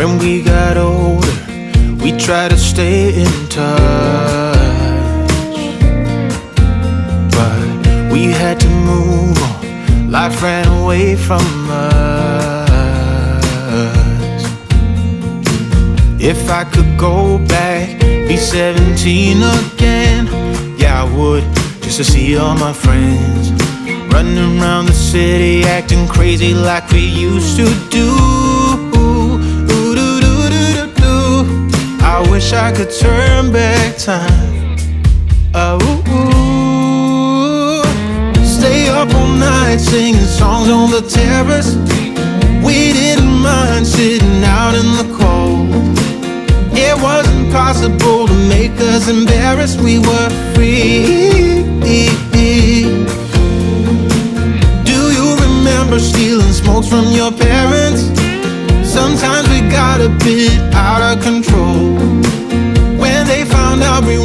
When we got older, we tried to stay in touch, but we had to move on. Life ran away from us. If I could go back, be 17 again, yeah, I would, just to see all my friends running around the city, acting crazy like we used to do. I wish I could turn back time. Stay up all night singing songs on the terrace. We didn't mind sitting out in the cold. It wasn't possible to make us embarrassed. We were free. Do you remember stealing smokes from your parents? Sometimes we got a bit out of control. When they found out we